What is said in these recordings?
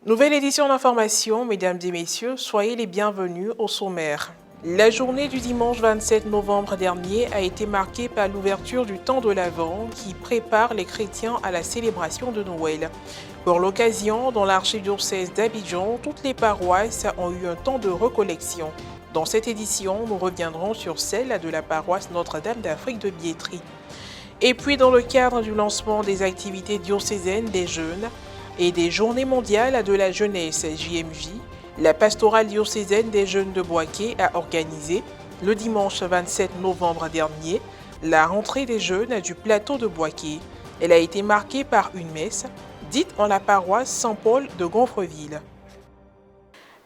Nouvelle édition d'information, mesdames et messieurs, soyez les bienvenus au sommaire. La journée du dimanche 27 novembre dernier a été marquée par l'ouverture du temps de l'Avent qui prépare les chrétiens à la célébration de Noël. Pour l'occasion, dans l'archidiocèse d'Abidjan, toutes les paroisses ont eu un temps de recollection. Dans cette édition, nous reviendrons sur celle de la paroisse Notre-Dame d'Afrique de Biétry. Et puis, dans le cadre du lancement des activités diocésaines des jeunes et des Journées mondiales de la jeunesse JMJ, la pastorale diocésaine des jeunes de Boaké a organisé, le dimanche 27 novembre dernier, la rentrée des jeunes du plateau de Boaké. Elle a été marquée par une messe, dite en la paroisse Saint-Paul de Gonfreville.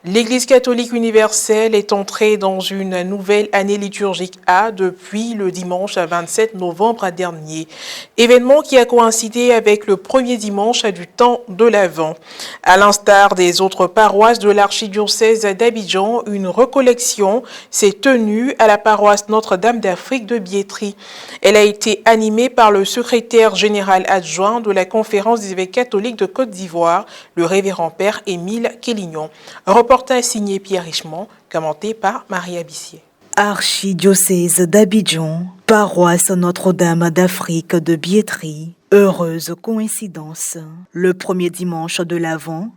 L'Église catholique universelle est entrée dans une nouvelle année liturgique A depuis le dimanche 27 novembre dernier, événement qui a coïncidé avec le premier dimanche du temps de l'Avent. À l'instar des autres paroisses de l'archidiocèse d'Abidjan, une recollection s'est tenue à la paroisse Notre-Dame d'Afrique de Biétry. Elle a été animée par le secrétaire général adjoint de la Conférence des évêques catholiques de Côte d'Ivoire, le révérend père Émile Kélignon. Reportage signé Pierre Richemont, commenté par Maria Bissier. Archidiocèse d'Abidjan, paroisse Notre-Dame d'Afrique de Biétry. Heureuse coïncidence. Le premier dimanche de l'Avent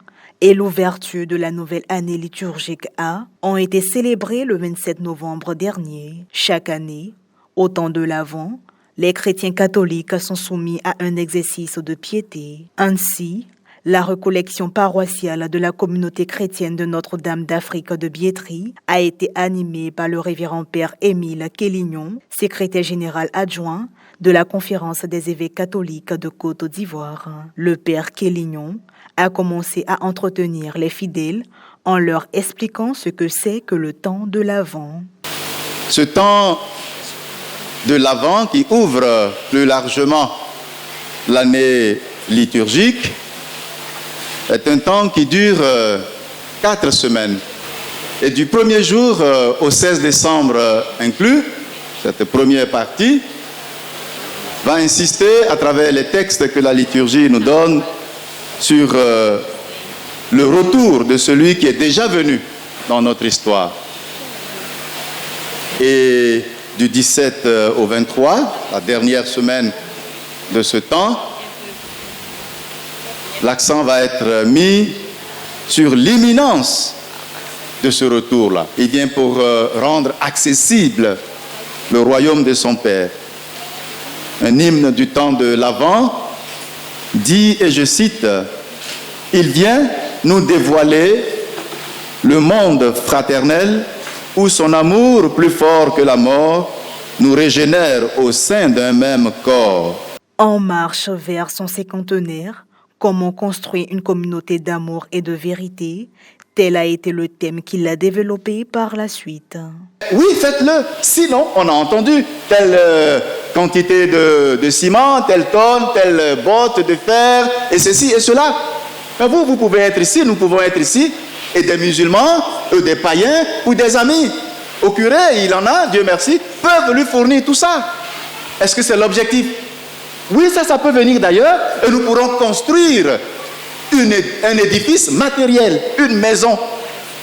et l'ouverture de la nouvelle année liturgique A ont été célébrés le 27 novembre dernier. Chaque année, au temps de l'Avent, les chrétiens catholiques sont soumis à un exercice de piété. Ainsi, la recollection paroissiale de la communauté chrétienne de Notre-Dame d'Afrique de Biétry a été animée par le révérend père Émile Kélignon, secrétaire général adjoint de la Conférence des évêques catholiques de Côte d'Ivoire. Le père Kélignon a commencé à entretenir les fidèles en leur expliquant ce que c'est que le temps de l'Avent. Ce temps de l'Avent qui ouvre plus largement l'année liturgique est un temps qui dure 4 semaines. Et du 1er jour au 16 décembre inclus, cette première partie va insister à travers les textes que la liturgie nous donne sur le retour de celui qui est déjà venu dans notre histoire. Et du 17 au 23, la dernière semaine de ce temps, l'accent va être mis sur l'imminence de ce retour-là. Il vient pour rendre accessible le royaume de son Père. Un hymne du temps de l'Avent dit, et je cite, « Il vient nous dévoiler le monde fraternel où son amour, plus fort que la mort, nous régénère au sein d'un même corps. » En marche vers son cinquantenaire, comment construire une communauté d'amour et de vérité? Tel a été le thème qu'il a développé par la suite. Oui, faites-le. Sinon, on a entendu telle quantité de ciment, telle tonne, telle botte de fer, et ceci et cela. Mais vous pouvez être ici, nous pouvons être ici, et des musulmans, des païens ou des amis. Au curé, il en a, Dieu merci, peuvent lui fournir tout ça. Est-ce que c'est l'objectif? Oui, ça peut venir d'ailleurs, et nous pourrons construire un édifice matériel, une maison.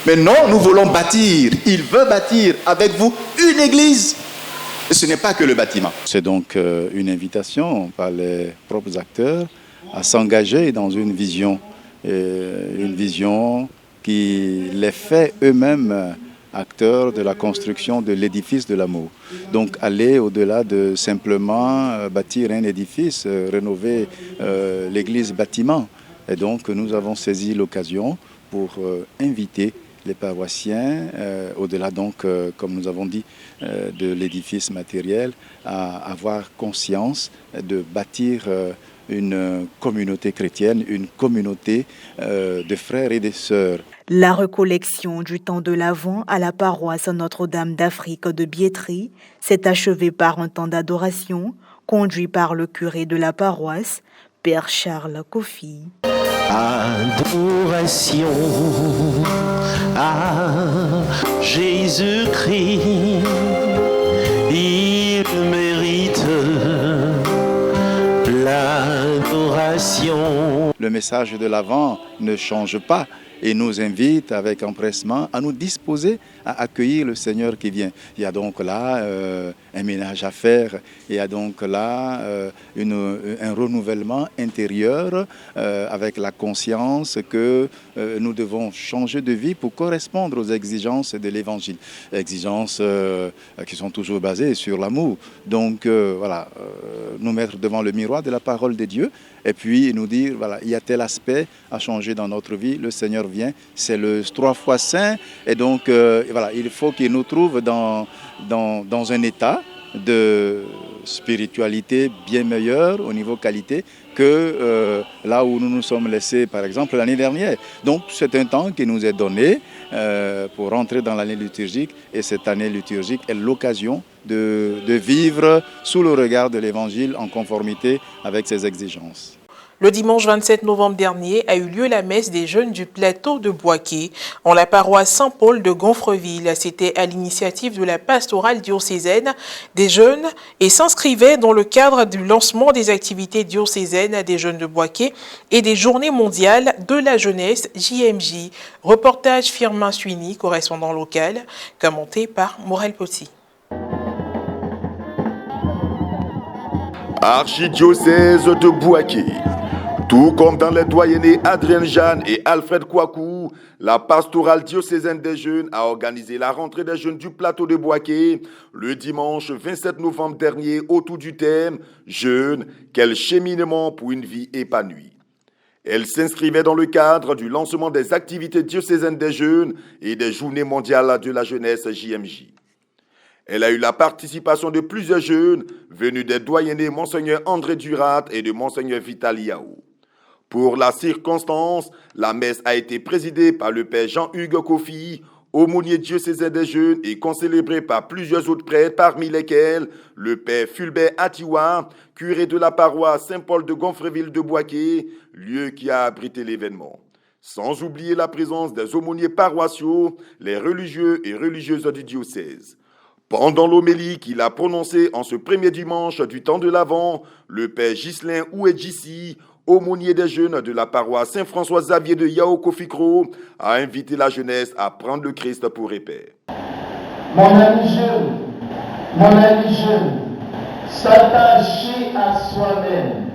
Mais non, nous voulons bâtir. Il veut bâtir avec vous une église. Et ce n'est pas que le bâtiment. C'est donc une invitation par les propres acteurs à s'engager dans une vision qui les fait eux-mêmes acteurs de la construction de l'édifice de l'amour. Donc aller au-delà de simplement bâtir un édifice, rénover l'église bâtiment. Et donc nous avons saisi l'occasion pour inviter les paroissiens, au-delà donc, comme nous avons dit, de l'édifice matériel, à avoir conscience de bâtir une communauté chrétienne, une communauté de frères et de sœurs. La recollection du temps de l'Avent à la paroisse Notre-Dame d'Afrique de Biétry s'est achevée par un temps d'adoration conduit par le curé de la paroisse, Père Charles Kofi. Adoration à Jésus-Christ, il mérite l'adoration. le message de l'Avent ne change pas et nous invite avec empressement à nous disposer à accueillir le Seigneur qui vient. Il y a donc là un ménage à faire, il y a donc là un renouvellement intérieur avec la conscience que nous devons changer de vie pour correspondre aux exigences de l'Évangile. Exigences qui sont toujours basées sur l'amour. Donc voilà, nous mettre devant le miroir de la parole de Dieu et puis nous dire, voilà, il y a tel aspect à changer dans notre vie, le Seigneur vient, c'est le 3 fois saint et donc voilà, il faut qu'il nous trouve dans un état de spiritualité bien meilleur au niveau qualité que là où nous nous sommes laissés par exemple l'année dernière. Donc c'est un temps qui nous est donné pour rentrer dans l'année liturgique et cette année liturgique est l'occasion de vivre sous le regard de l'Évangile en conformité avec ses exigences. Le dimanche 27 novembre dernier a eu lieu la messe des jeunes du plateau de Boaké en la paroisse Saint-Paul de Gonfreville. C'était à l'initiative de la pastorale diocésaine des jeunes et s'inscrivait dans le cadre du lancement des activités diocésaines des jeunes de Boaké et des journées mondiales de la jeunesse JMJ. Reportage Firmin Suini, correspondant local, commenté par Morel Potti. Archidiocèse de Boaké. Tout comme dans les doyennés Adrien Jeanne et Alfred Kouakou, la pastorale diocésaine des jeunes a organisé la rentrée des jeunes du plateau de Boaké le dimanche 27 novembre dernier autour du thème « Jeunes, quel cheminement pour une vie épanouie ». Elle s'inscrivait dans le cadre du lancement des activités diocésaines des jeunes et des journées mondiales de la jeunesse JMJ. Elle a eu la participation de plusieurs jeunes venus des doyennés Monseigneur André Durat et de Monseigneur Vital Yao. Pour la circonstance, la messe a été présidée par le père Jean-Hugues Kofi, aumônier diocésain des jeunes et concélébré par plusieurs autres prêtres, parmi lesquels le père Fulbert Atiwa, curé de la paroisse Saint-Paul de Gonfreville de Boaké, lieu qui a abrité l'événement. Sans oublier la présence des aumôniers paroissiaux, les religieux et religieuses du diocèse. Pendant l'homélie qu'il a prononcée en ce premier dimanche du temps de l'Avent, le père Ghislain Ouedjissi, aumônier des jeunes de la paroisse Saint-François-Xavier de Yao Kofikro, a invité la jeunesse à prendre le Christ pour repère. Mon ami jeune, s'attacher à soi-même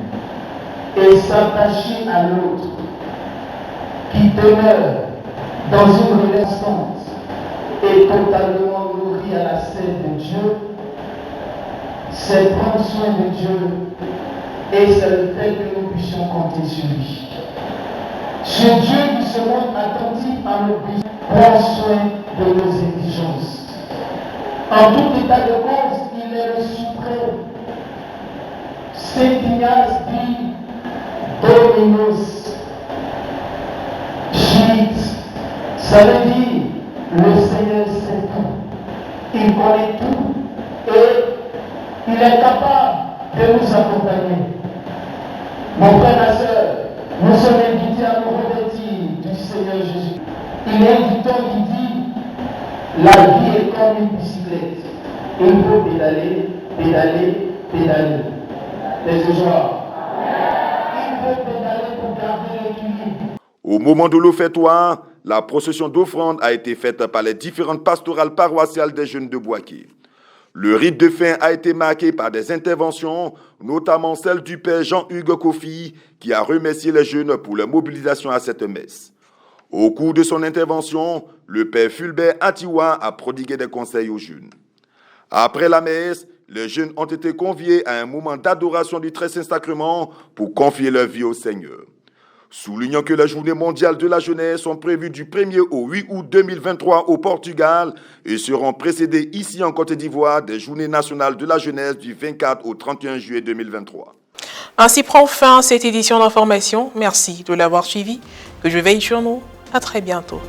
et s'attacher à l'autre, qui demeure dans une relation et totalement nourri à la scène de Dieu, c'est prendre soin de Dieu et c'est le fait que nous puissions compter sur lui. Ce Dieu qui se montre attentif à nos besoins, prend soin de nos exigences. En tout état de cause, il est le suprême. Saint-Ignace dit Dominus Git. Ça veut dire le Seigneur sait tout, il connaît tout et il est capable de nous accompagner. Mon frère, ma soeur, nous sommes invités à nous revêtir du Seigneur Jésus. Il y a un dicton qui dit la vie est comme une bicyclette. Il faut pédaler. Les joies. Il faut pédaler pour garder l'équilibre. Au moment de l'offertoire, la procession d'offrande a été faite par les différentes pastorales paroissiales des jeunes de Boaké. Le rite de fin a été marqué par des interventions, notamment celle du père Jean-Hugues Kofi, qui a remercié les jeunes pour leur mobilisation à cette messe. Au cours de son intervention, le père Fulbert Atiwa a prodigué des conseils aux jeunes. Après la messe, les jeunes ont été conviés à un moment d'adoration du Très Saint-Sacrement pour confier leur vie au Seigneur. Soulignant que les journées mondiales de la jeunesse sont prévues du 1er au 8 août 2023 au Portugal et seront précédées ici en Côte d'Ivoire des journées nationales de la jeunesse du 24 au 31 juillet 2023. Ainsi prend fin cette édition d'information. Merci de l'avoir suivi. Que je veille sur nous. À très bientôt.